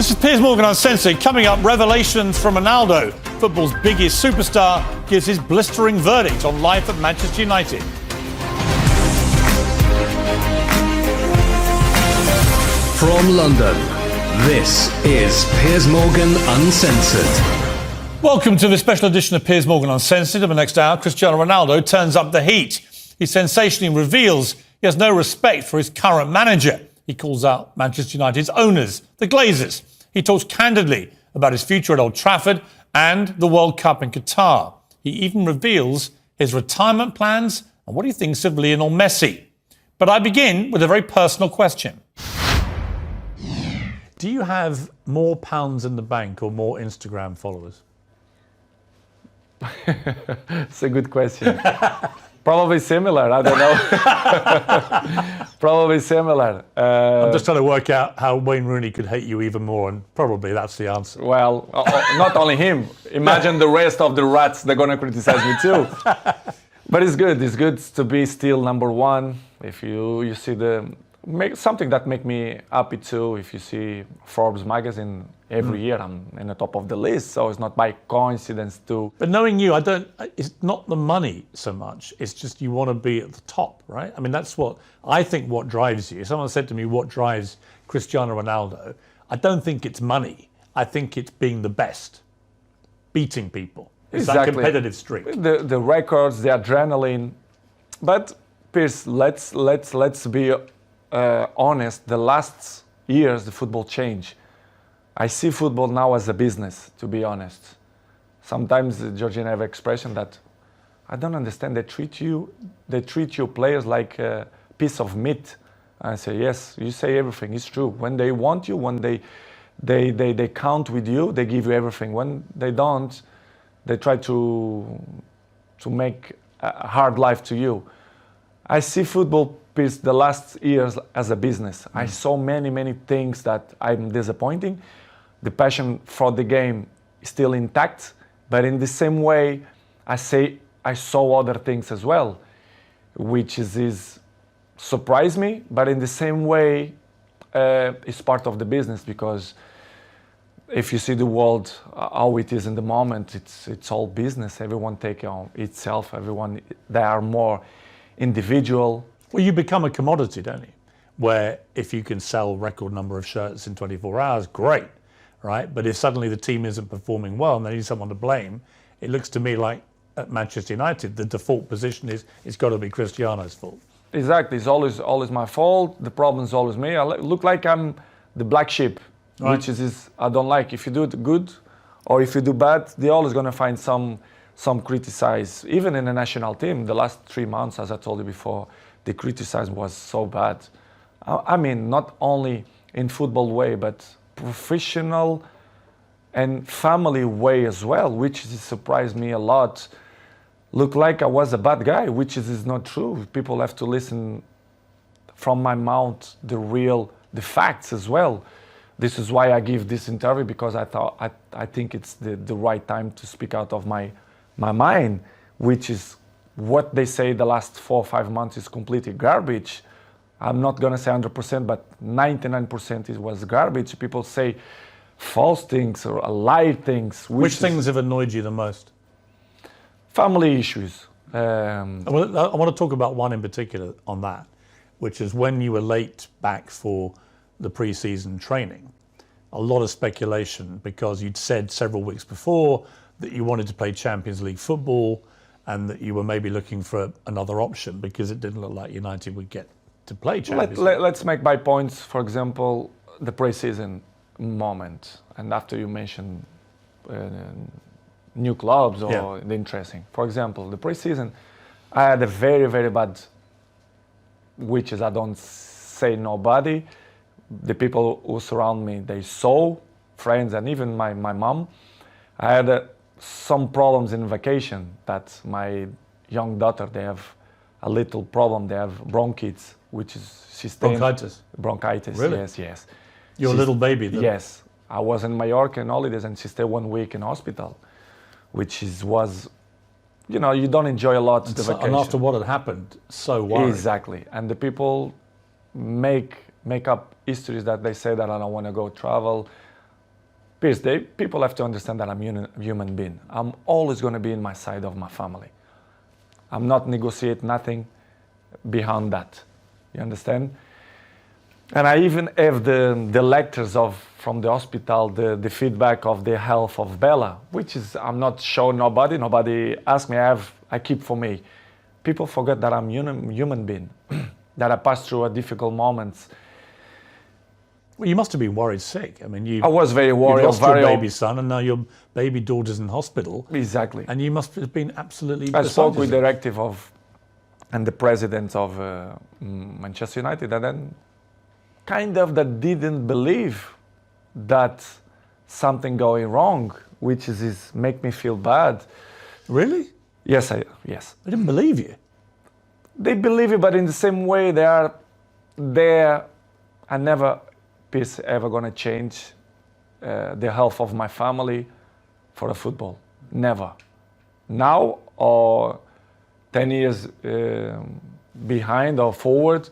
This is Piers Morgan Uncensored. Coming up, revelations from Ronaldo. Football's biggest superstar gives his blistering verdict on life at Manchester United. From London, this is Piers Morgan Uncensored. Welcome to the special edition of Piers Morgan Uncensored. In the next hour, Cristiano Ronaldo turns up the heat. He sensationally reveals he has no respect for his current manager. He calls out Manchester United's owners, the Glazers. He talks candidly about his future at Old Trafford and the World Cup in Qatar. He even reveals his retirement plans and what he thinks of Lionel Messi. But I begin with a very personal question. Do you have more pounds in the bank or more Instagram followers? It's a good question. Probably similar, I don't know. Probably similar. I'm just trying to work out how Wayne Rooney could hate you even more, and probably that's the answer. Well, not only him. Imagine the rest of the rats, they're going to criticize me too. But it's good. It's good to be still number one. If you see something that make me happy too, if you see Forbes magazine every year, I'm in the top of the list, so it's not by coincidence too. But knowing you, it's not the money so much, it's just you want to be at the top, right? I mean, that's what I think what drives you. Someone said to me, what drives Cristiano Ronaldo? I don't think it's money. I think it's being the best, beating people. It's that competitive streak. The records, the adrenaline. But Piers, let's be honest, the last years the football changed. I see football now as a business, to be honest. Sometimes Georgian have an expression that I don't understand. They treat you players like a piece of meat. I say, yes, you say everything. It's true. When they want you, when they count with you, they give you everything. When they don't, they try to make a hard life to you. I see football, Piers, the last years as a business. I saw many things that I'm disappointing. The passion for the game is still intact, but in the same way, I saw other things as well, which is surprised me, but in the same way, it's part of the business, because if you see the world how it is in the moment, it's all business. Everyone take on itself. They are more individual. Well, you become a commodity, don't you? Where if you can sell record number of shirts in 24 hours, great, right? But if suddenly the team isn't performing well and they need someone to blame, it looks to me like at Manchester United, the default position is it's got to be Cristiano's fault. Exactly, it's always my fault. The problem is always me. I look like I'm the black sheep, right, which is I don't like. If you do it good or if you do bad, they're always going to find some criticize. Even in the national team, the last 3 months, as I told you before, the criticism was so bad. I mean, not only in football way, but professional and family way as well, which surprised me a lot. Looked like I was a bad guy, which is not true. People have to listen from my mouth the facts as well. This is why I give this interview, because I think it's the right time to speak out of my mind, which is what they say the last 4 or 5 months is completely garbage. I'm not going to say 100%, but 99% it was garbage. People say false things or lie things. Which things have annoyed you the most? Family issues. I want to talk about one in particular on that, which is when you were late back for the pre-season training. A lot of speculation, because you'd said several weeks before that you wanted to play Champions League football and that you were maybe looking for another option because it didn't look like United would get to play Champions League. Let's make by points. For example, the pre-season moment, and after you mentioned new clubs or the interesting. For example, the pre-season, I had a very bad, which is I don't say nobody. The people who surround me, they saw, friends and even my mom. I had some problems in vacation that my young daughter, they have a little problem. They have bronchitis, which is bronchitis. Really? Yes. Your little baby. Yes. I was in Mallorca in holidays and she stayed 1 week in hospital, which was, you don't enjoy a lot the vacation. And after what had happened, so worried. Exactly. And the people make up histories that they say that I don't want to go travel. Piers, people have to understand that I'm a human being. I'm always going to be in my side of my family. I'm not negotiate nothing beyond that. You understand? And I even have the letters from the hospital, the feedback of the health of Bella, which is, I'm not showing nobody. Nobody asked me. I keep for me. People forget that I'm human being, that I passed through a difficult moments. Well, you must have been worried sick. I mean, I was very worried. You lost your baby son, and now your baby daughter's in hospital. Exactly. And you must have been absolutely. I spoke with the directive and the president of Manchester United, and then kind of that didn't believe that something going wrong, which is make me feel bad. Really? Yes. They didn't believe you. They believe it, but in the same way, they are there. I never, Piers, ever gonna change the health of my family for the football. Never. Now or 10 years behind or forward,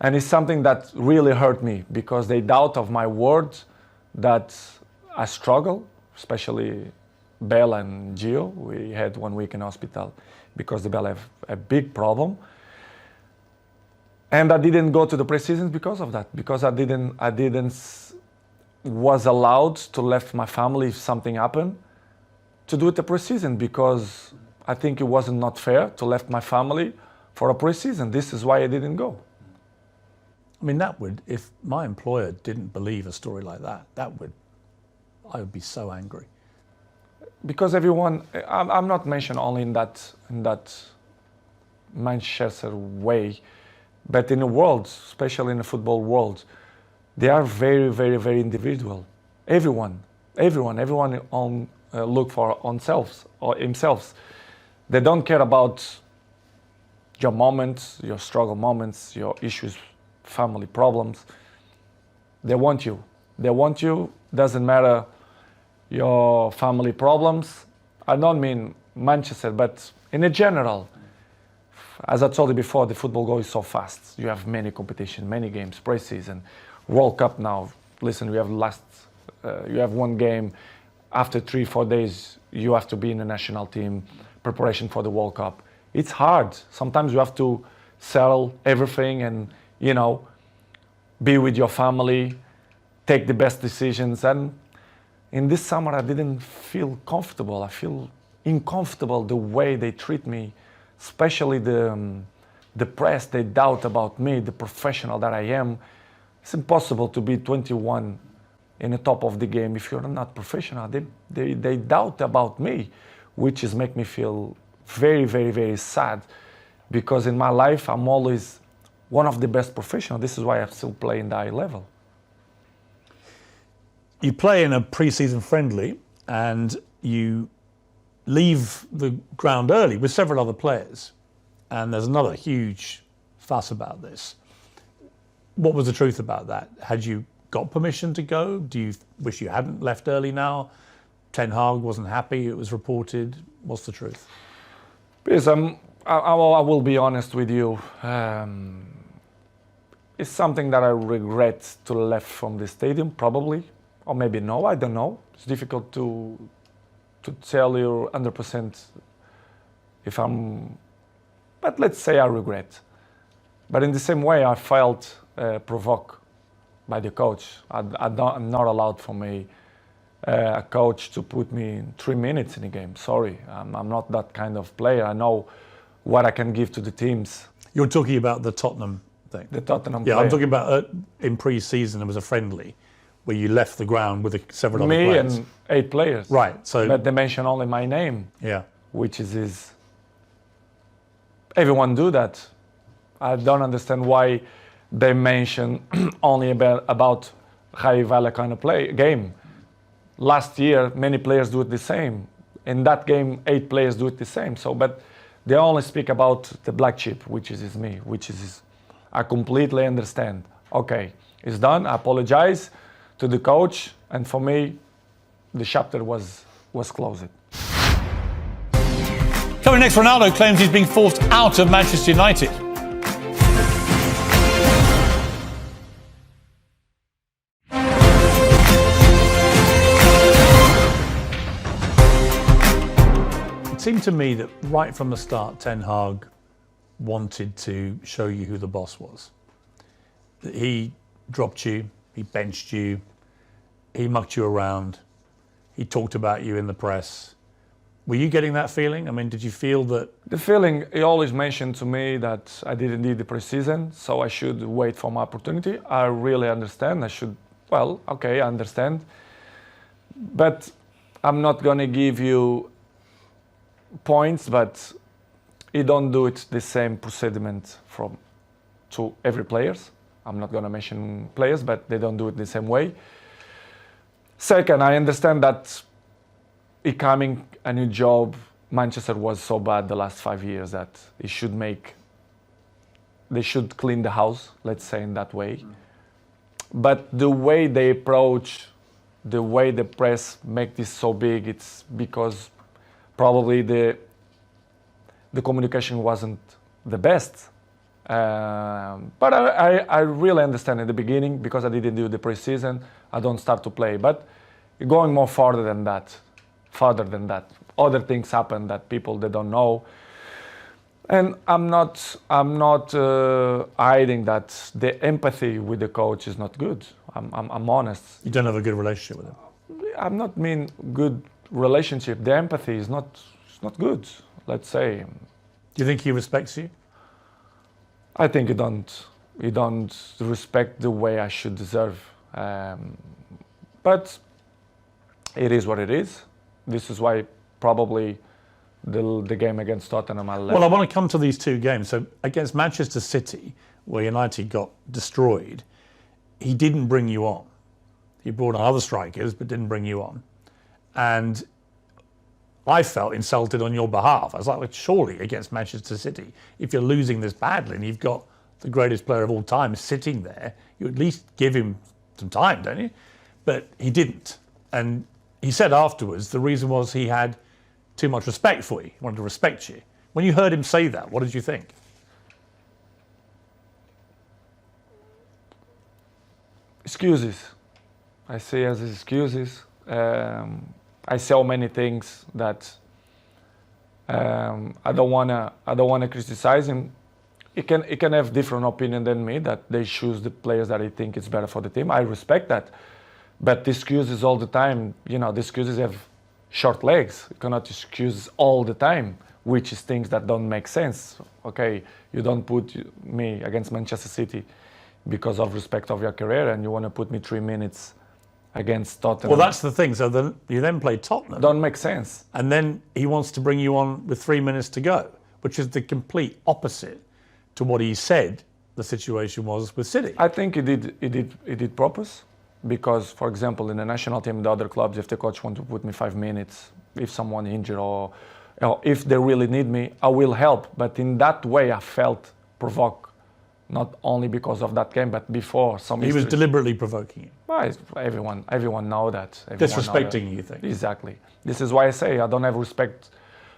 and it's something that really hurt me because they doubt of my words that I struggle, especially Bella and Gio. We had 1 week in hospital because the Bella have a big problem. And I didn't go to the pre-season because of that, because I didn't was allowed to left my family if something happened to do it the pre-season, because I think it wasn't not fair to left my family for a pre-season. This is why I didn't go. I mean, that would, if my employer didn't believe a story like that, I would be so angry. Because everyone, I'm not mentioned only in that Manchester way, but in the world, especially in the football world, they are very, very, very individual. Everyone on look for themselves or themselves. They don't care about your moments, your struggle moments, your issues, family problems. They want you. They want you. Doesn't matter your family problems. I don't mean Manchester, but in a general. As I told you before, the football goes so fast. You have many competitions, many games, pre-season, World Cup now. Listen, we have you have one game. After 3-4 days, you have to be in the national team, preparation for the World Cup. It's hard. Sometimes you have to sell everything and, be with your family, take the best decisions. And in this summer, I didn't feel comfortable. I feel uncomfortable the way they treat me, especially the press. They doubt about me, the professional that I am. It's impossible to be 21 in the top of the game if you're not professional. They doubt about me, which is make me feel very, very, very sad, because in my life I'm always one of the best professionals. This is why I still play in the high level. You play in a pre-season friendly and you leave the ground early with several other players, and there's another huge fuss about this. What was the truth about that? Had you got permission to go? Do you wish you hadn't left early now? Ten Hag wasn't happy, it was reported. What's the truth? Because I will be honest with you. It's something that I regret to left from the stadium, probably. Or maybe no, I don't know. It's difficult to tell you 100% if I'm... But let's say I regret. But in the same way, I felt provoked by the coach. I'm not allowed for me, a coach, to put me in 3 minutes in a game. Sorry, I'm not that kind of player. I know what I can give to the teams. You're talking about the Tottenham thing? The Tottenham Yeah, player. I'm talking about in pre-season there was a friendly where you left the ground with several other Me players. and 8 players. Right, so... But they mention only my name. Yeah. Which is everyone do that. I don't understand why they mention only about high value kind of game. Last year, many players do it the same. In that game, 8 players do it the same. So, but they only speak about the black sheep, which is me, I completely understand. Okay, it's done. I apologize to the coach, and for me, the chapter was closed. Coming next, Ronaldo claims he's being forced out of Manchester United. seemed to me that right from the start, Ten Hag wanted to show you who the boss was. That he dropped you, he benched you, he mucked you around, he talked about you in the press. Were you getting that feeling? I mean, did you feel that? The feeling, he always mentioned to me that I didn't need the preseason, so I should wait for my opportunity. I really understand. Well, okay, I understand. But I'm not going to give you points, but he don't do it the same procediment to every players. I'm not going to mention players, but they don't do it the same way. Second, I understand that becoming a new job, Manchester was so bad the last 5 years that they should clean the house, let's say in that way. But the way they approach, the way the press make this so big, it's because probably the communication wasn't the best. But I really understand in the beginning, because I didn't do the preseason, I don't start to play. But going more further than that, other things happen that they don't know. And I'm not hiding that the empathy with the coach is not good. I'm honest. You don't have a good relationship with him? I'm not mean good relationship. The empathy is not good, let's say. Do you think he respects you? I think he don't respect the way I should deserve. But it is what it is. This is why probably the game against Tottenham I left. Well, I want to come to these two games. So against Manchester City, where United got destroyed, he didn't bring you on. He brought on other strikers, but didn't bring you on. And I felt insulted on your behalf. I was like, well, surely against Manchester City, if you're losing this badly and you've got the greatest player of all time sitting there, you at least give him some time, don't you? But he didn't. And he said afterwards the reason was he had too much respect for you. He wanted to respect you. When you heard him say that, what did you think? Excuses. I say as excuses. I say so many things that I don't wanna criticize him. He can have different opinion than me, that they choose the players that I think is better for the team. I respect that. But the excuses all the time, the excuses have short legs. You cannot excuse all the time, which is things that don't make sense. Okay, you don't put me against Manchester City because of respect of your career, and you want to put me 3 minutes against Tottenham. Well, that's the thing. So then you then play Tottenham. Don't make sense. And then he wants to bring you on with 3 minutes to go, which is the complete opposite to what he said the situation was with City. I think he did purpose. Because, for example, in the national team, the other clubs, if the coach wants to put me 5 minutes, if someone injured or if they really need me, I will help. But in that way, I felt provoked, not only because of that game, but before some. He was deliberately provoking you. Well, everyone know that. Disrespecting you, you think? Exactly. This is why I say I don't have respect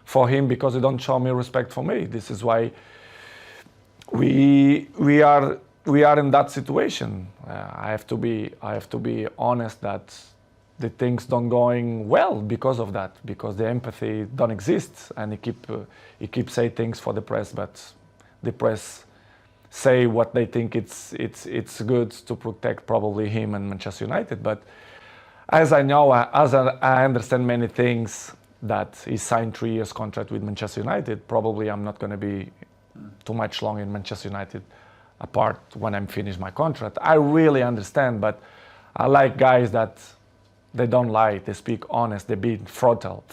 for him, because he don't show me respect for me. This is why we are in that situation. I have to be honest that the things don't going well because of that, because the empathy don't exist, and he keep say things for the press, but the press say what they think it's good to protect probably him and Manchester United. But as I know, as I understand many things, that he signed 3 years contract with Manchester United. Probably I'm not going to be too much long in Manchester United, apart when I'm finished my contract. I really understand, but I like guys that they don't lie, they speak honest, they be frontal.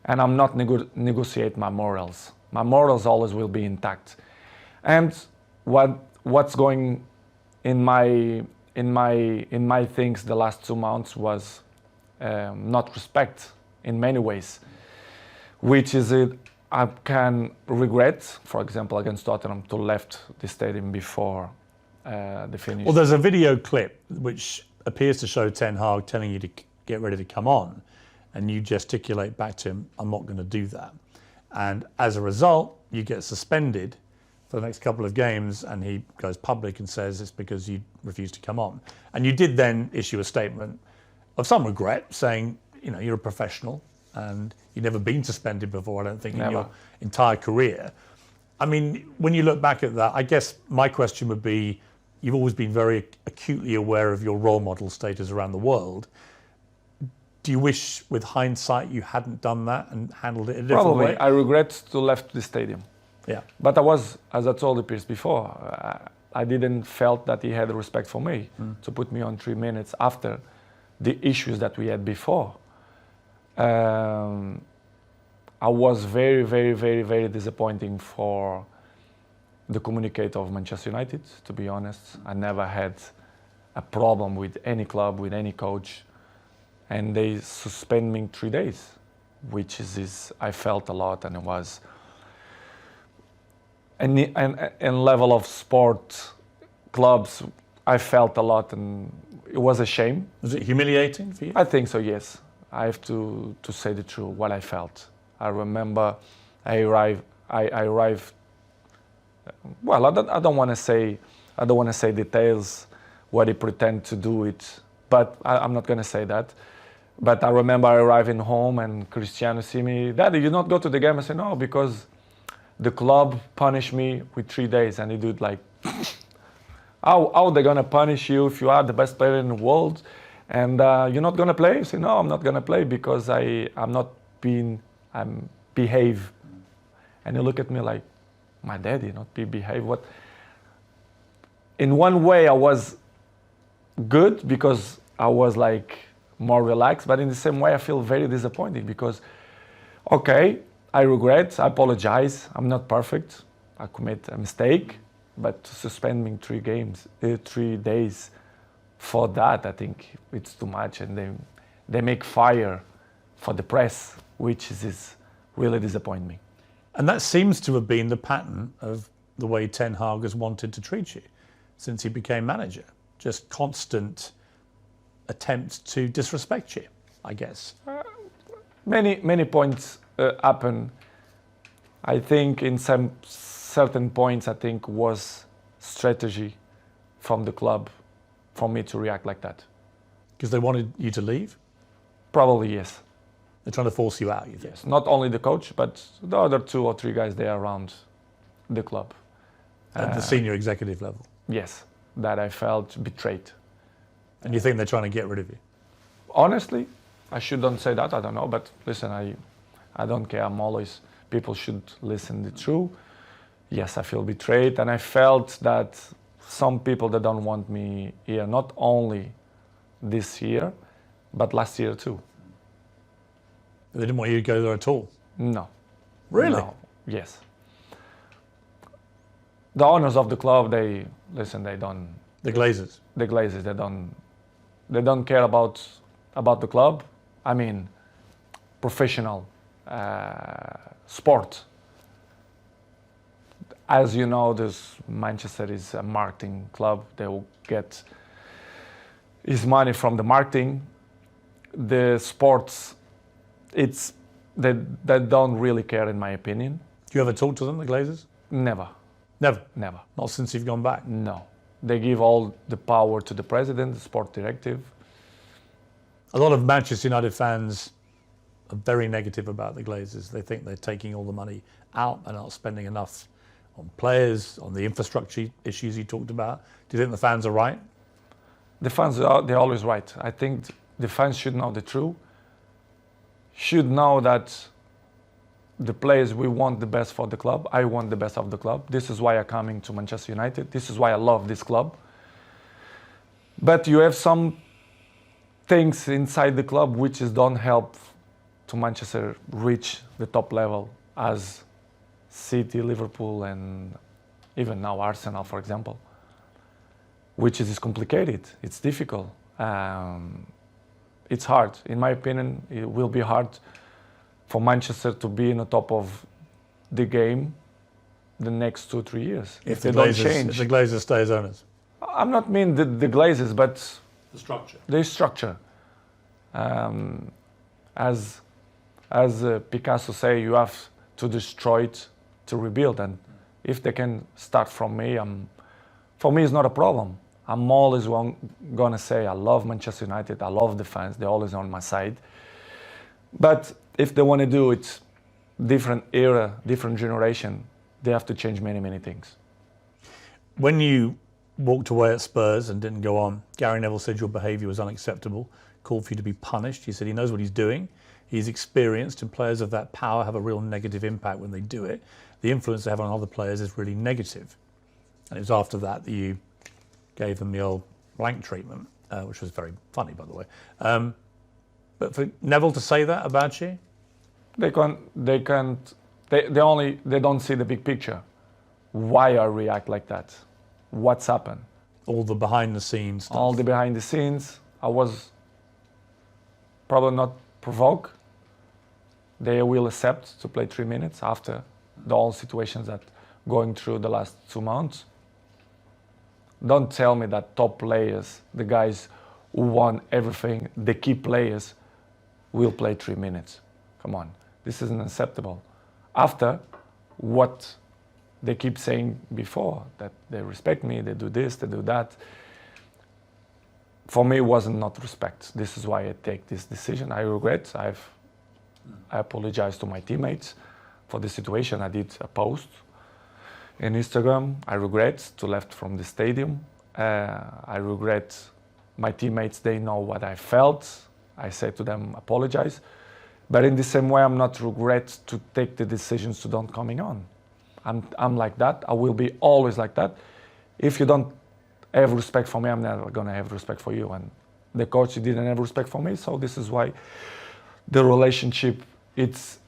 And I'm not negotiate my morals. My morals always will be intact. And what's going in my things the last 2 months was not respect in many ways, which is it. I can regret, for example, against Tottenham, to left the stadium before the finish. Well, there's a video clip which appears to show Ten Hag telling you to get ready to come on, and you gesticulate back to him, I'm not going to do that. And as a result, you get suspended for the next couple of games, and he goes public and says it's because you refused to come on. And you did then issue a statement of some regret, saying, you're a professional, and you've never been suspended before, I don't think, in Never. your entire career. I mean, when you look back at that, I guess my question would be, you've always been very acutely aware of your role model status around the world. Do you wish, with hindsight, you hadn't done that and handled it a different Probably. way? I regret to left the stadium. Yeah. But I was, as I told the Piers before, I didn't felt that he had respect for me to put me on 3 minutes after the issues that we had before. I was very, very, very, very disappointing for the communicator of Manchester United, to be honest. I never had a problem with any club, with any coach, and they suspend me 3 days, which is I felt a lot, and it was. And level of sport clubs, I felt a lot, and it was a shame. Was it humiliating for you? I think so, yes. I have to say the truth, what I felt. I remember I arrived. Well, I don't want to say details what he pretend to do it, but I'm not going to say that. But I remember arriving home and Cristiano see me, Daddy, you not go to the game? I said, no, because the club punished me with 3 days, and he did like, how they gonna punish you if you are the best player in the world, and you're not gonna play? I said, no, I'm not gonna play because I'm behave. And he look at me like, my daddy not behave? What? In one way, I was good because I was like more relaxed, but in the same way, I feel very disappointed because, okay, I regret, I apologize, I'm not perfect, I commit a mistake, but to suspend me 3 days for that, I think it's too much, and they make fire for the press, which is really disappoint me. And that seems to have been the pattern of the way Ten Hag has wanted to treat you since he became manager. Just constant attempts to disrespect you, I guess. Many points happen. I think in some certain points, I think was strategy from the club for me to react like that. Because they wanted you to leave? Probably yes. They're trying to force you out, you think? Yes. Not only the coach, but the other 2 or 3 guys there around the club. At the senior executive level? Yes, that I felt betrayed. And you think they're trying to get rid of you? Honestly, I shouldn't say that, I don't know, but listen, I don't care, I'm always, people should listen the truth. Yes, I feel betrayed, and I felt that some people that don't want me here, not only this year, but last year too. They didn't want you to go there at all? No. Really? No. Yes. The owners of the club, they don't. The Glazers? The Glazers, they don't care about the club. I mean, professional sport. As you know, Manchester is a marketing club. They will get his money from the marketing. The sports, they don't really care, in my opinion. Do you ever talk to them, the Glazers? Never. Never? Never. Not since you've gone back? No. They give all the power to the president, the sport directive. A lot of Manchester United fans are very negative about the Glazers. They think they're taking all the money out and not spending enough on players, on the infrastructure issues you talked about. Do you think the fans are right? The fans, they're always right. I think the fans should know the truth, should know that the players, we want the best for the club. I want the best of the club. This is why I'm coming to Manchester United. This is why I love this club. But you have some things inside the club which don't help to Manchester reach the top level as City, Liverpool, and even now Arsenal, for example, which is complicated. It's difficult. It's hard. In my opinion, it will be hard for Manchester to be in the top of the game the next 2-3 years. If they the don't Glazers, change. if the Glazers stay as owners? I'm not mean the Glazers, but The structure. the structure. As Picasso say, you have to destroy it to rebuild. And if they can start from me, for me it's not a problem. I'm always gonna say I love Manchester United, I love the fans, they're always on my side. But if they want to do it different era, different generation, they have to change many, many things. When you walked away at Spurs and didn't go on, Gary Neville said your behaviour was unacceptable, called for you to be punished. He said he knows what he's doing. He's experienced, and players of that power have a real negative impact when they do it. The influence they have on other players is really negative. And it was after that that you gave them the old blank treatment, which was very funny, by the way. But for Neville to say that about you? They don't see the big picture. Why I react like that? What's happened? All the behind the scenes stuff. All the behind the scenes. I was probably not provoked. They will accept to play 3 minutes after the whole situations that going through the last 2 months. Don't tell me that top players, the guys who won everything, the key players, will play 3 minutes. Come on, this isn't acceptable. After what they keep saying before, that they respect me, they do this, they do that. For me, it wasn't not respect. This is why I take this decision. I regret. I apologize to my teammates for the situation. I did a post in Instagram. I regret to left from the stadium. I regret my teammates. They know what I felt. I said to them, apologize. But in the same way, I'm not regret to take the decisions to don't coming on. I'm like that. I will be always like that. If you don't have respect for me, I'm never gonna have respect for you. And the coach didn't have respect for me, so this is why the relationship it's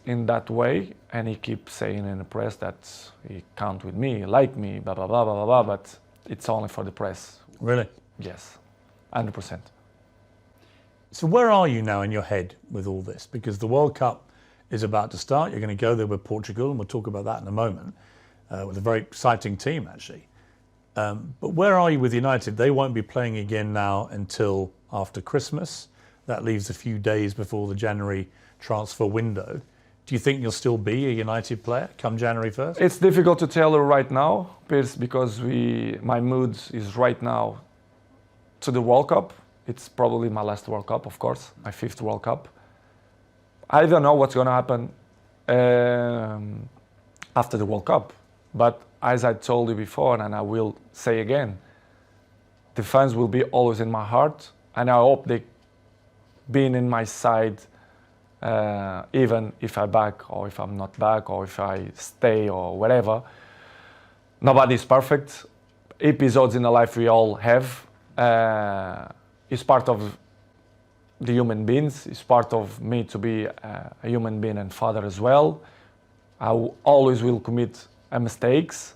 in that way. And he keeps saying in the press that he count with me, like me, blah blah blah blah blah. But it's only for the press. Really? Yes, 100%. So where are you now in your head with all this? Because the World Cup is about to start. You're going to go there with Portugal, and we'll talk about that in a moment, with a very exciting team, actually. But where are you with United? They won't be playing again now until after Christmas. That leaves a few days before the January transfer window. Do you think you'll still be a United player come January 1st? It's difficult to tell right now, Piers, because my mood is right now to the World Cup. It's probably my last World Cup, of course, my 5th World Cup. I don't know what's going to happen after the World Cup. But as I told you before, and I will say again, the fans will be always in my heart, and I hope they being in my side, even if I'm back or if I'm not back or if I stay or whatever. Nobody's perfect. Episodes in the life we all have. It's part of the human beings. It's part of me to be a human being and father as well. I always will commit mistakes,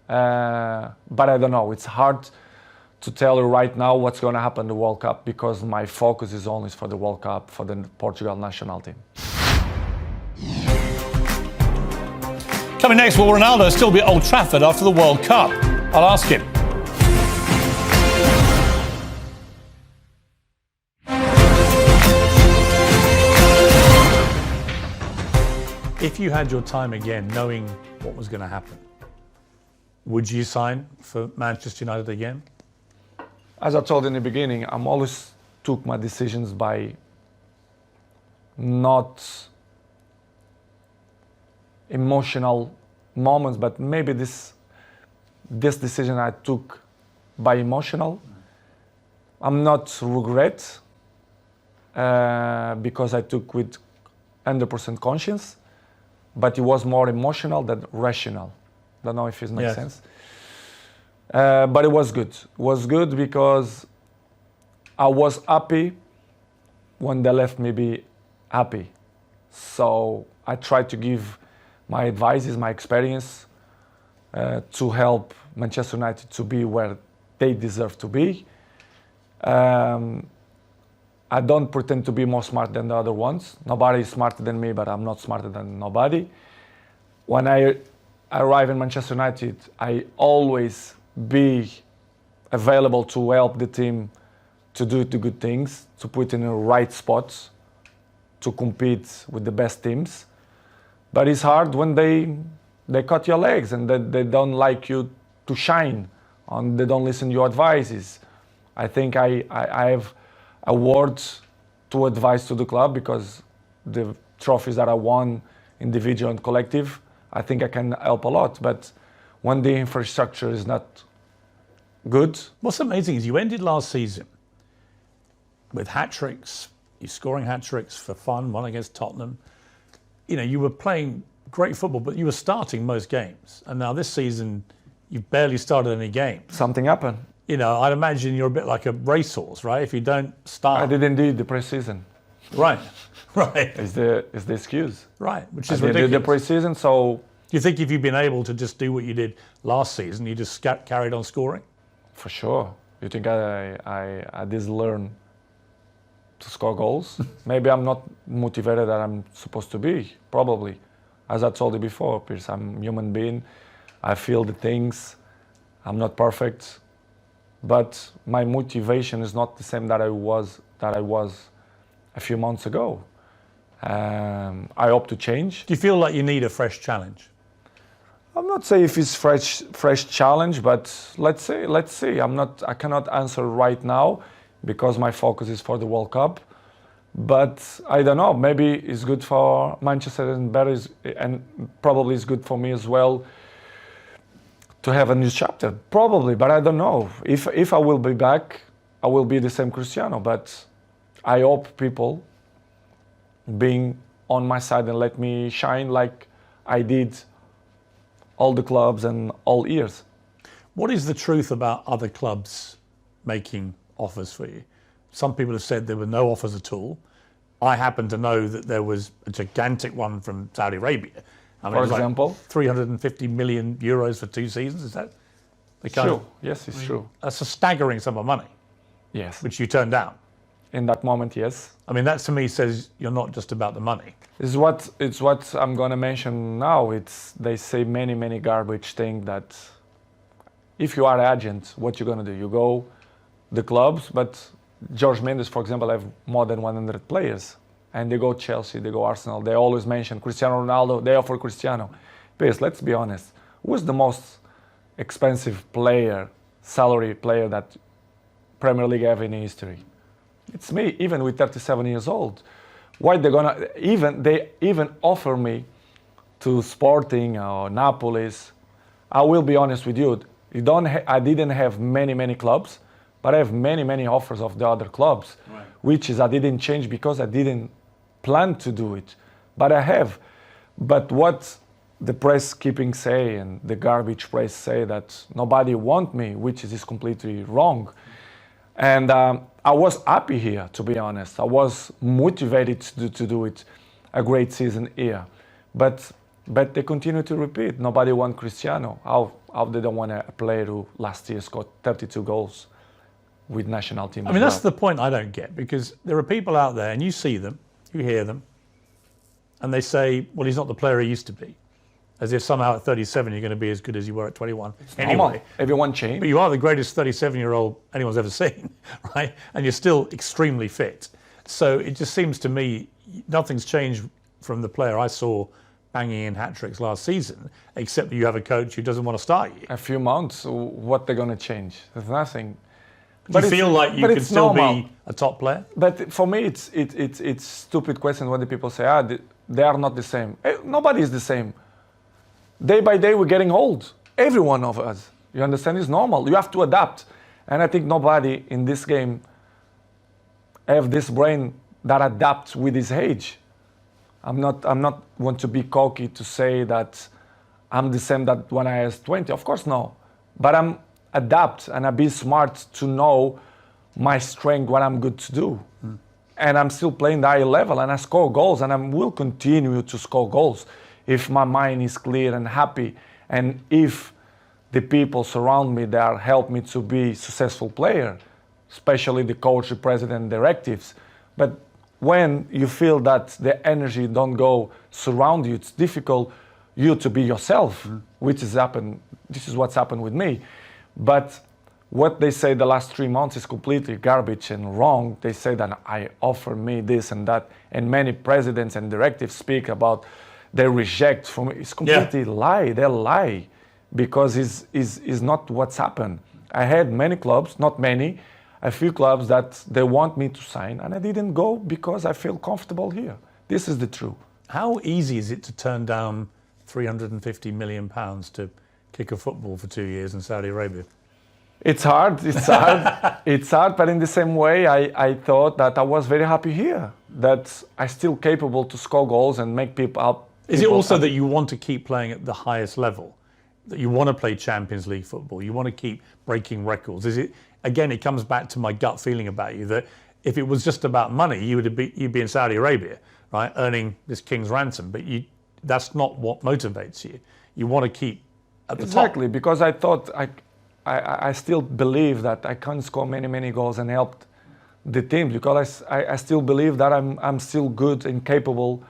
but I don't know. It's hard to tell you right now what's going to happen in the World Cup because my focus is only for the World Cup, for the Portugal national team. Coming next, will Ronaldo still be at Old Trafford after the World Cup? I'll ask him. If you had your time again, knowing what was going to happen, would you sign for Manchester United again? As I told in the beginning, I'm always took my decisions by not emotional moments, but maybe this decision I took by emotional. I'm not regret because I took with 100% conscience. But it was more emotional than rational. Don't know if it makes sense. But it was good. It was good because I was happy when they left me be happy. So I tried to give my advices, my experience to help Manchester United to be where they deserve to be. I don't pretend to be more smart than the other ones. Nobody is smarter than me, but I'm not smarter than nobody. When I arrive in Manchester United, I always be available to help the team to do the good things, to put in the right spots, to compete with the best teams. But it's hard when they cut your legs and they don't like you to shine, and they don't listen to your advices. I think I have a word to advise to the club because the trophies that I won, individual and collective, I think I can help a lot. But when the infrastructure is not good. What's amazing is you ended last season with hat-tricks, you're scoring hat-tricks for fun, one against Tottenham. You know, you were playing great football, but you were starting most games. And now this season, you've barely started any games. Something happened. You know, I'd imagine you're a bit like a racehorse, right? If you don't start. I did indeed the pre-season. Right, right. Is the excuse. Right, which is I ridiculous. did the pre-season, so... Do you think if you'd been able to just do what you did last season, you just carried on scoring? For sure. You think I did learn to score goals? Maybe I'm not motivated that I'm supposed to be, probably. As I told you before, Piers, I'm a human being. I feel the things. I'm not perfect. But my motivation is not the same that I was a few months ago. I hope to change. Do you feel like you need a fresh challenge? I'm not saying if it's fresh challenge, but let's see. I cannot answer right now because my focus is for the World Cup. But I don't know. Maybe it's good for Manchester and probably it's good for me as well to have a new chapter. Probably, but I don't know. If I will be back, I will be the same Cristiano. But I hope people being on my side and let me shine like I did all the clubs and all years. What is the truth about other clubs making offers for you? Some people have said there were no offers at all. I happen to know that there was a gigantic one from Saudi Arabia. I mean, for example? Like 350 million euros for 2 seasons, is that? True, yes, it's true. That's a staggering sum of money. Yes. Which you turned down. In that moment, yes. I mean, that to me says you're not just about the money. It's what I'm going to mention now. They say many garbage things that if you are an agent, what you're going to do? You go the clubs, but Jorge Mendes, for example, have more than 100 players. And they go Chelsea, they go Arsenal. They always mention Cristiano Ronaldo. They offer Cristiano. Piers, let's be honest. Who's the most expensive player, salary player that Premier League have in history? It's me, even with 37 years old. Why they even offer me to Sporting or Napolis? I will be honest with you. I didn't have many clubs, but I have many offers of the other clubs, right. Which is I didn't change because I didn't plan to do it, but I have. But what the press keeping say and the garbage press say that nobody want me, which is completely wrong. And I was happy here, to be honest. I was motivated to do it, a great season here. But they continue to repeat. Nobody want Cristiano. How they don't want a player who last year scored 32 goals with national team? I mean, that's the point I don't get, because there are people out there, and you see them, you hear them, and they say, well, he's not the player he used to be. As if somehow at 37 you're going to be as good as you were at 21. Anyway, everyone changed. But you are the greatest 37-year-old anyone's ever seen, right? And you're still extremely fit. So it just seems to me nothing's changed from the player I saw banging in hat-tricks last season, except that you have a coach who doesn't want to start you. A few months, what they're going to change? There's nothing. Do you feel like you can still be a top player? But for me, it's stupid question when the people say, they are not the same. Nobody is the same. Day by day, we're getting old. Every one of us. You understand? It's normal. You have to adapt. And I think nobody in this game have this brain that adapts with his age. I'm not want to be cocky to say that I'm the same that when I was 20. Of course, no. But I'm adapt and I be smart to know my strength, what I'm good to do. And I'm still playing the high level and I score goals and I will continue to score goals if my mind is clear and happy, and if the people surround me that help me to be a successful player, especially the coach, the president, directives. But when you feel that the energy don't go surround you, it's difficult you to be yourself, which has happened. This is what's happened with me. But what they say the last 3 months is completely garbage and wrong. They say that I offer me this and that, and many presidents and directives speak about they reject from it. It's completely lie. They lie because it's not what's happened. I had many clubs, not many, a few clubs that they want me to sign, and I didn't go because I feel comfortable here. This is the truth. How easy is it to turn down £350 million to kick a football for 2 years in Saudi Arabia? It's hard, it's hard, it's hard, but in the same way, I thought that I was very happy here, that I'm still capable to score goals and make people up. Is it also that you want to keep playing at the highest level? That you want to play Champions League football? You want to keep breaking records? Is it, again, it comes back to my gut feeling about you, that if it was just about money, you'd be in Saudi Arabia, right, earning this king's ransom, but that's not what motivates you. You want to keep at the top. Exactly, because I thought I still believe that I can score many goals and help the team, because I still believe that I'm still good and capable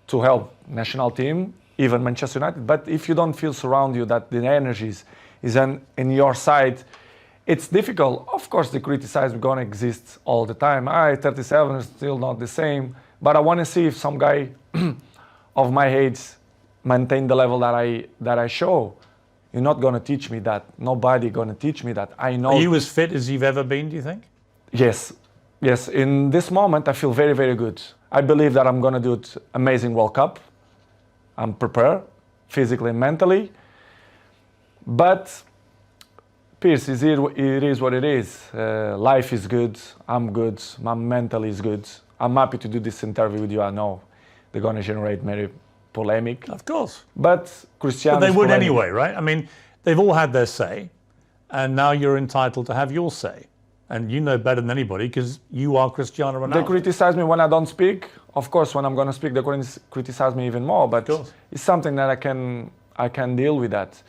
to help national team, even Manchester United. But if you don't feel surround you that the energies is in your side, it's difficult. Of course, the criticism is going to exist all the time. 37 is still not the same, but I want to see if some guy of my age maintain the level that I show. You're not going to teach me that. Nobody going to teach me that. I know. Are you as fit as you've ever been, do you think? Yes. Yes. In this moment, I feel very good. I believe that I'm going to do it amazing World Cup. I'm prepared physically and mentally. But Piers, it is what it is. Life is good. I'm good. My mental is good. I'm happy to do this interview with you. I know they're going to generate many polemic. Of course. But Cristiano. But they would anyway, right? I mean, they've all had their say, and now you're entitled to have your say. And you know better than anybody because you are Cristiano Ronaldo. They criticize me when I don't speak. Of course, when I'm going to speak, they're going to criticize me even more. But it's something that I can deal with that.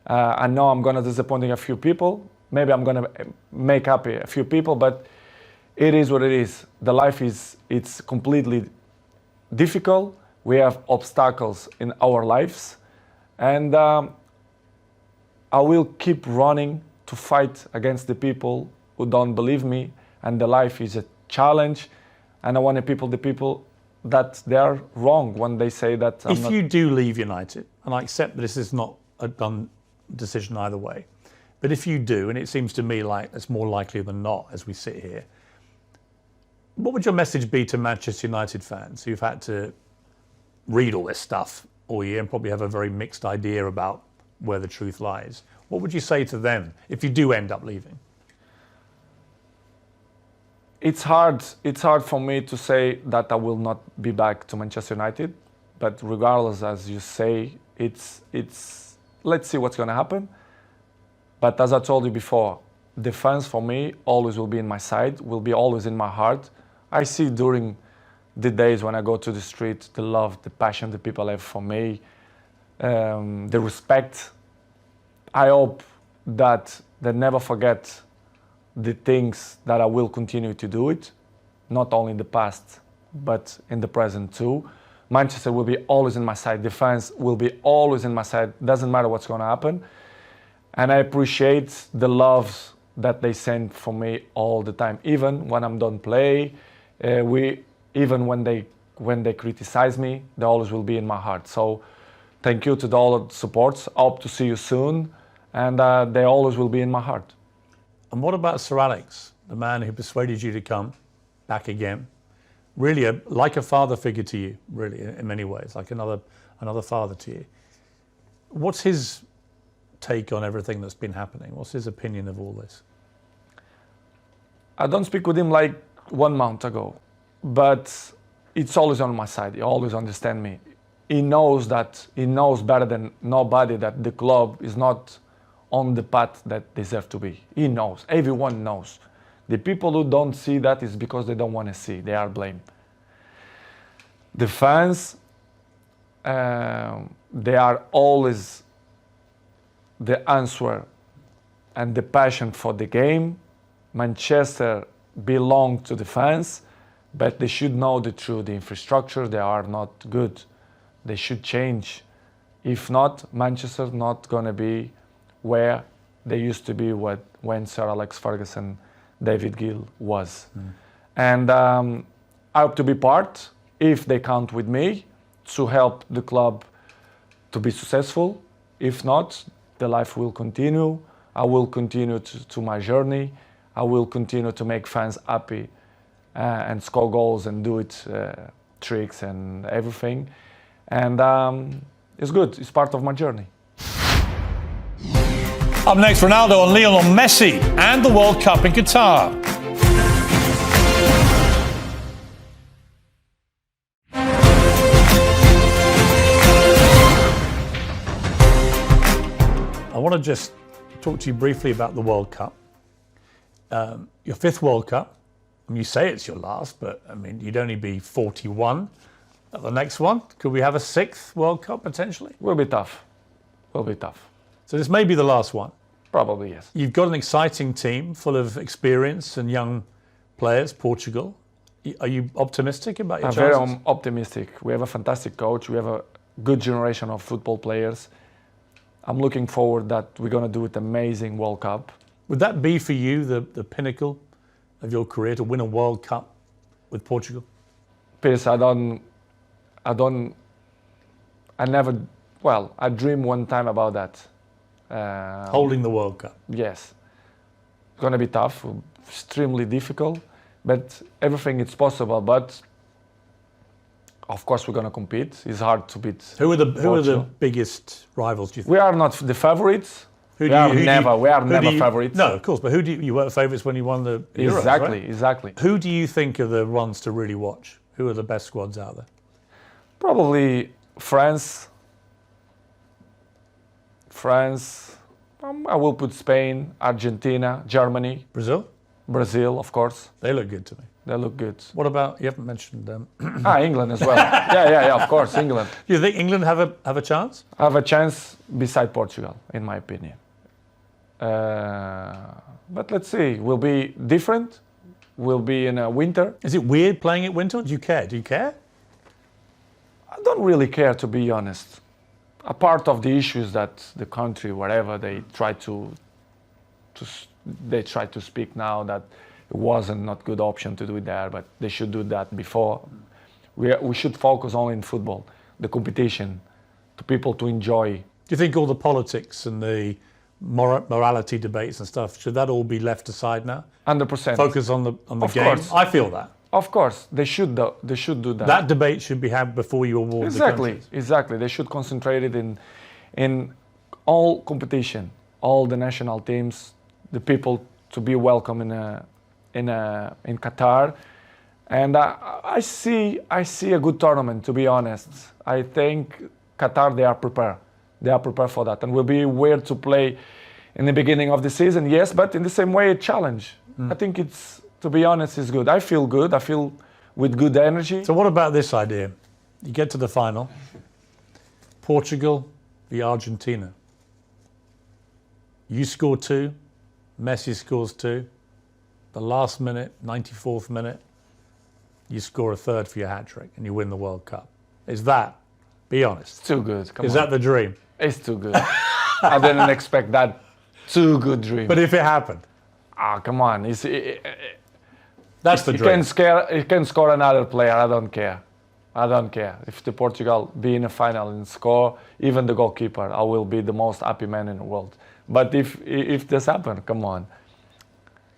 I know I'm going to disappoint a few people. Maybe I'm going to make happy a few people, but it is what it is. The life it's completely difficult. We have obstacles in our lives, and I will keep running to fight against the people who don't believe me, and the life is a challenge, and I want the people that they are wrong when they say that if you do leave United, and I accept that this is not a done decision either way, but if you do, and it seems to me like it's more likely than not as we sit here, what would your message be to Manchester United fans who've had to read all this stuff all year and probably have a very mixed idea about where the truth lies? What would you say to them if you do end up leaving? It's hard for me to say that I will not be back to Manchester United, but regardless, as you say, it's let's see what's going to happen. But as I told you before, the fans for me always will be in my side, will be always in my heart. I see during the days when I go to the street, the love, the passion the people have for me, the respect. I hope that they never forget the things that I will continue to do it, not only in the past, but in the present too. Manchester will be always in my side. The fans will be always in my side. Doesn't matter what's going to happen. And I appreciate the love that they send for me all the time, even when I'm done play. Even when they criticize me, they always will be in my heart. So thank you to all the supports. I hope to see you soon, and they always will be in my heart. And what about Sir Alex, the man who persuaded you to come back again? Really, like a father figure to you, really, in many ways, like another father to you. What's his take on everything that's been happening? What's his opinion of all this? I don't speak with him like 1 month ago, but it's always on my side. He always understands me. He knows better than nobody that the club is not on the path that deserve to be. He knows. Everyone knows. The people who don't see that is because they don't want to see. They are blamed. The fans, they are always the answer and the passion for the game. Manchester belongs to the fans, but they should know the truth. The infrastructure, they are not good. They should change. If not, Manchester not going to be where they used to be when Sir Alex Ferguson, David Gill was. And I hope to be part, if they count with me, to help the club to be successful. If not, the life will continue. I will continue to my journey. I will continue to make fans happy and score goals and do it tricks and everything. And it's good. It's part of my journey. Up next, Ronaldo on Lionel Messi and the World Cup in Qatar. I want to just talk to you briefly about the World Cup. Your fifth World Cup. I mean, you say it's your last, but I mean, you'd only be 41 at the next one. Could we have a sixth World Cup potentially? Will be tough. Will be tough. So this may be the last one. Probably, yes. You've got an exciting team full of experience and young players, Portugal. Are you optimistic about your chances? I'm very optimistic. We have a fantastic coach. We have a good generation of football players. I'm looking forward that we're going to do an amazing World Cup. Would that be for you the pinnacle of your career, to win a World Cup with Portugal? Piers, I dreamed one time about that. Holding the World Cup. Yes. It's going to be tough, extremely difficult, but everything is possible. But of course, we're going to compete. It's hard to beat. Who are the biggest rivals, do you think? We are not the favorites. We are never favorites. No, of course, but you were favourites when you won the Euros, Exactly, right? exactly. Who do you think are the ones to really watch? Who are the best squads out there? Probably France. I will put Spain, Argentina, Germany. Brazil, of course. They look good to me. They look good. What about, you haven't mentioned them. England as well. yeah, of course, England. Do you think England have a chance? Have a chance beside Portugal, in my opinion. But let's see, will be different. Will be in a winter. Is it weird playing at winter? Do you care? Do you care? I don't really care, to be honest. A part of the issues that the country, wherever they try to speak now that it wasn't not good option to do it there, but they should do that before. We should focus only in football, the competition, to people to enjoy. Do you think all the politics and the morality debates and stuff, should that all be left aside now? 100%. Focus on the game. Course. I feel that. Of course, they should do that. That debate should be had before you award the countries. Exactly. They should concentrate it in all competition, all the national teams, the people to be welcome in Qatar, and I see a good tournament. To be honest, I think Qatar, they are prepared. They are prepared for that, and will be weird to play in the beginning of the season. Yes, but in the same way, a challenge. I think it's. To be honest, it's good. I feel good. I feel with good energy. So what about this idea? You get to the final, Portugal v Argentina. You score 2, Messi scores 2. The last minute, 94th minute, you score a third for your hat-trick and you win the World Cup. Is that, be honest? It's too good. Come on. Is that the dream? It's too good. I didn't expect that. Too good dream. But if it happened? Come on. That's the dream. He can score another player. I don't care. If the Portugal be in a final and score, even the goalkeeper, I will be the most happy man in the world. But if this happens, come on.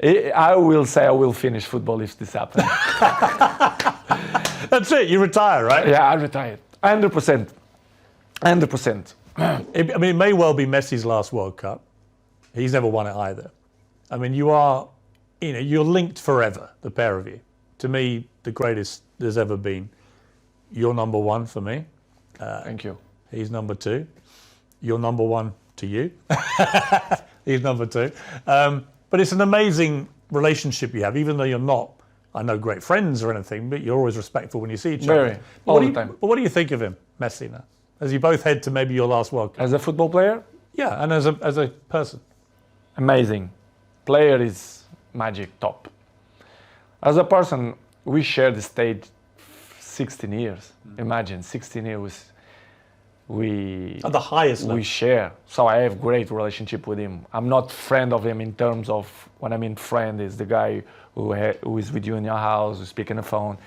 I will say I will finish football if this happens. That's it. You retire, right? Yeah, I retired. 100%. 100%. I mean, it may well be Messi's last World Cup. He's never won it either. I mean, you're linked forever, the pair of you. To me, the greatest there's ever been. You're number one for me. Thank you. He's number 2. You're number 1 to you. He's number 2. But it's an amazing relationship you have, even though you're not, I know, great friends or anything, but you're always respectful when you see each other. All the time. But what do you think of him, Messi, now? As you both head to maybe your last World Cup? As a football player? Yeah, and as a person. Amazing. Player is magic, top. As a person, we share the stage 16 years. Imagine, 16 years. At the highest level. We share. So I have great relationship with him. I'm not friend of him in terms of, when I mean friend, is the guy who is with you in your house, who speak on the phone.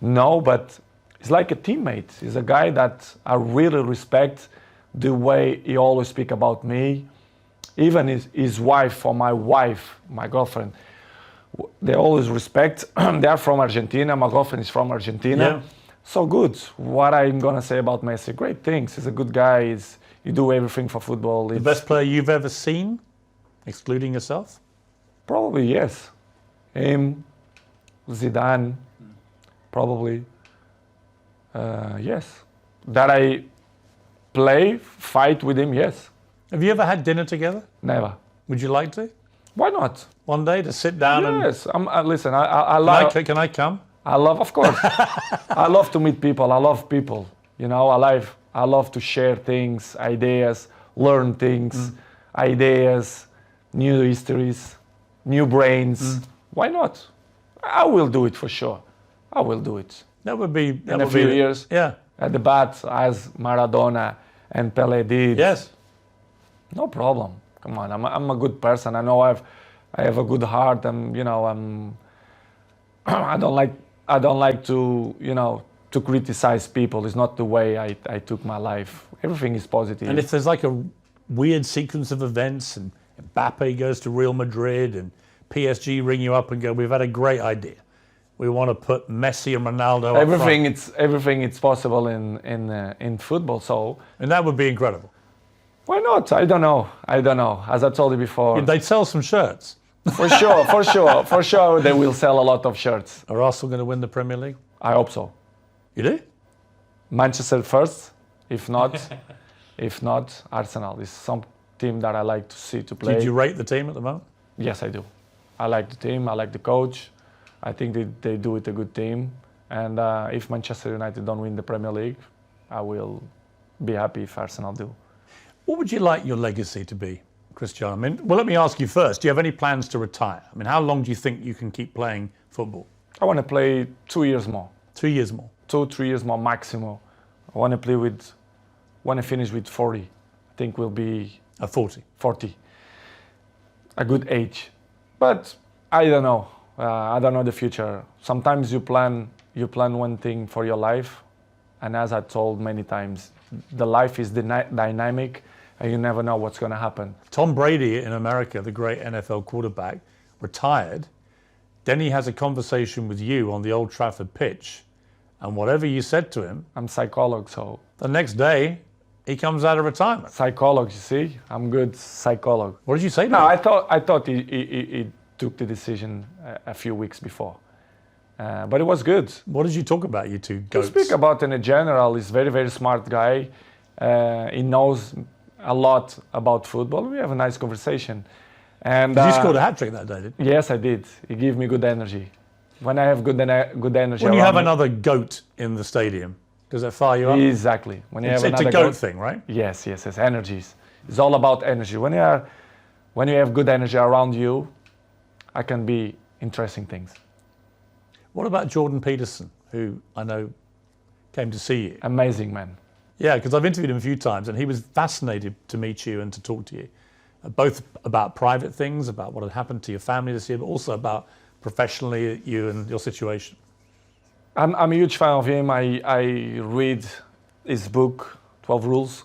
No, but he's like a teammate. He's a guy that I really respect the way he always speak about me. Even his wife, or my girlfriend, they always respect. They're from Argentina. My girlfriend is from Argentina. So good. What I'm gonna say about Messi? Great things. He's a good guy. You do everything for football. The best player you've ever seen, excluding yourself? Probably yes. Him, Zidane, probably. Yes. That I fight with him, yes. Have you ever had dinner together? Never. Would you like to? Why not? One day to sit down Yes. Listen, I love... Can I come? I love, of course. I love to meet people. I love people. You know, I love to share things, ideas, learn things, ideas, new histories, new brains. Why not? I will do it for sure. I will do it. That would be... In a few years. Yeah. At the bat, as Maradona and Pele did. Yes. No problem. Come on, I'm a good person. I know I have a good heart. And you know, I don't like to, you know, to criticize people. It's not the way I took my life. Everything is positive. And if there's like a weird sequence of events and Mbappe goes to Real Madrid and PSG ring you up and go, we've had a great idea. We want to put Messi and Ronaldo up front. Everything it's possible in football. So. And that would be incredible. Why not? I don't know. As I told you before. They'd sell some shirts. For sure, they will sell a lot of shirts. Are Arsenal going to win the Premier League? I hope so. You do? Manchester first. If not, Arsenal is some team that I like to see to play. Did you rate the team at the moment? Yes, I do. I like the team. I like the coach. I think they do it a good team. And if Manchester United don't win the Premier League, I will be happy if Arsenal do. What would you like your legacy to be, Cristiano? I mean, well, let me ask you first. Do you have any plans to retire? I mean, how long do you think you can keep playing football? I want to play 2 years more. 2 years more? 2-3 years more maximum. I want to finish with 40. I think we'll be... 40? 40. A good age. But I don't know. I don't know the future. Sometimes you plan one thing for your life. And as I told many times, the life is dynamic and you never know what's going to happen. Tom Brady in America, the great NFL quarterback, retired. Then he has a conversation with you on the Old Trafford pitch. And whatever you said to him... I'm psychologist, so... The next day, he comes out of retirement. Psychologist, you see? I'm good psychologist. What did you say to him? No, I thought he took the decision a few weeks before. But it was good. What did you talk about, you two goats? We speak about in general. He's a very, very smart guy. He knows a lot about football. We have a nice conversation. And you scored a hat-trick that day, didn't you? Yes, I did. He gave me good energy. When I have good energy when you have another goat in the stadium, does that fire you up? Exactly. When you it's have another a goat thing, right? Yes. Energies. It's all about energy. When you have good energy around you, I can be interesting things. What about Jordan Peterson, who I know came to see you? Amazing man. Yeah, because I've interviewed him a few times and he was fascinated to meet you and to talk to you. Both about private things, about what had happened to your family this year, but also about professionally you and your situation. I'm a huge fan of him. I read his book, 12 Rules.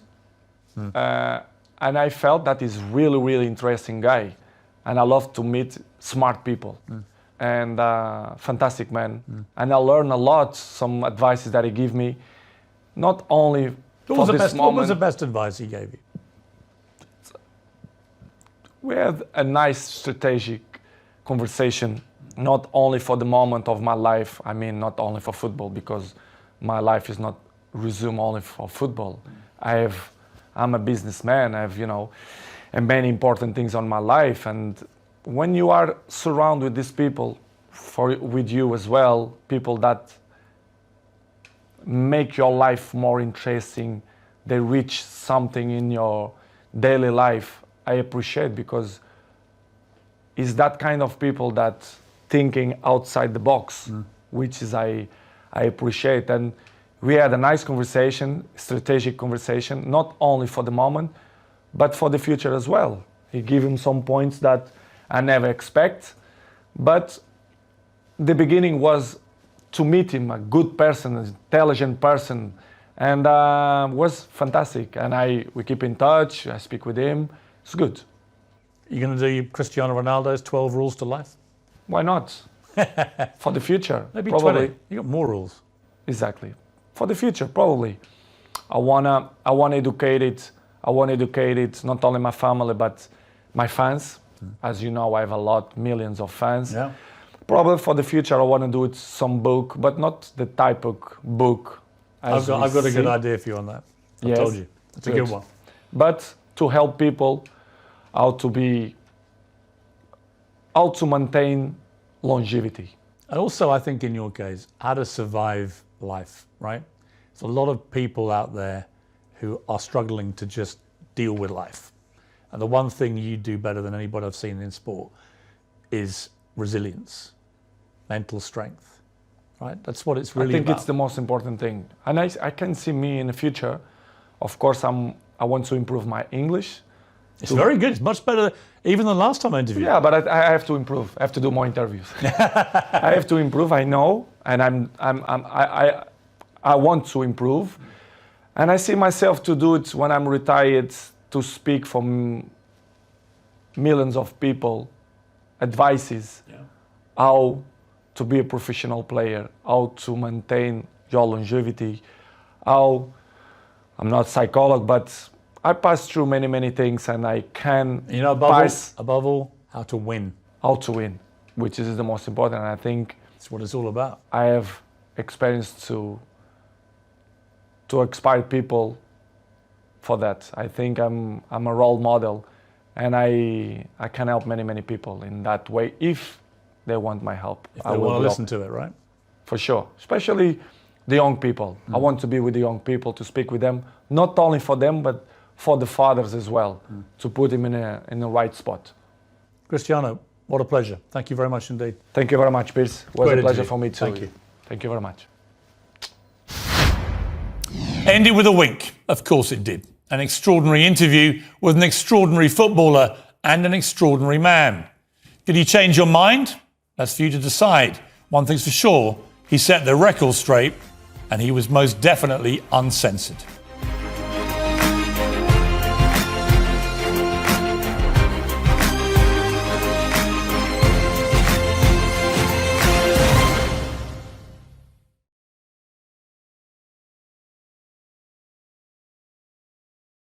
And I felt that he's really, really interesting guy. And I love to meet smart people. And fantastic man. And I learn a lot, some advices that he gave me, not only for this moment. What was the best advice he gave you? We had a nice strategic conversation, not only for the moment of my life, I mean not only for football, because my life is not resumed only for football. I'm a businessman, I have, and many important things on my life. And when you are surrounded with these people, with you as well, people that make your life more interesting, they reach something in your daily life, I appreciate, because it's that kind of people that thinking outside the box, which is I appreciate. And we had a nice conversation, strategic conversation, not only for the moment, but for the future as well. He gave him some points that I never expect, but the beginning was to meet him, a good person, an intelligent person, and was fantastic. And we keep in touch, I speak with him, it's good. You're going to do Cristiano Ronaldo's 12 rules to life? Why not? For the future. Maybe probably. 20. You got more rules. Exactly. for the future, probably. I wanna educate it. I want to educate it, not only my family, but my fans. As you know, I have millions of fans. Yeah. Probably for the future, I want to do it some book, but not the type of book. I've got a good idea for you on that. I told you. It's a good one. But to help people how to maintain longevity. And also, I think in your case, how to survive life, right? There's a lot of people out there who are struggling to just deal with life. And the one thing you do better than anybody I've seen in sport is resilience, mental strength, right? That's what it's really about. I think it's the most important thing. And I can see me in the future. Of course, I want to improve my English. It's very good. It's much better even than last time I interviewed. Yeah, but I have to improve. I have to do more interviews. I have to improve. I know, and I want to improve, and I see myself to do it when I'm retired, to speak for millions of people, advices, how to be a professional player, how to maintain your longevity, how I'm not a psychologist, but I passed through many things, and I can above all, how to win. How to win, which is the most important. And I think that's what it's all about. I have experience to inspire people for that. I think I'm a role model, and I can help many people in that way if they want my help. If they want to listen to it, right? For sure, especially the young people. I want to be with the young people, to speak with them, not only for them, but for the fathers as well, to put him in the right spot. Cristiano, what a pleasure. Thank you very much indeed. Thank you very much, Piers. It was Great a pleasure interview. for me too. Thank you. Thank you very much. Ended with a wink. Of course it did. An extraordinary interview with an extraordinary footballer and an extraordinary man. Did he change your mind? That's for you to decide. One thing's for sure, he set the record straight, and he was most definitely uncensored.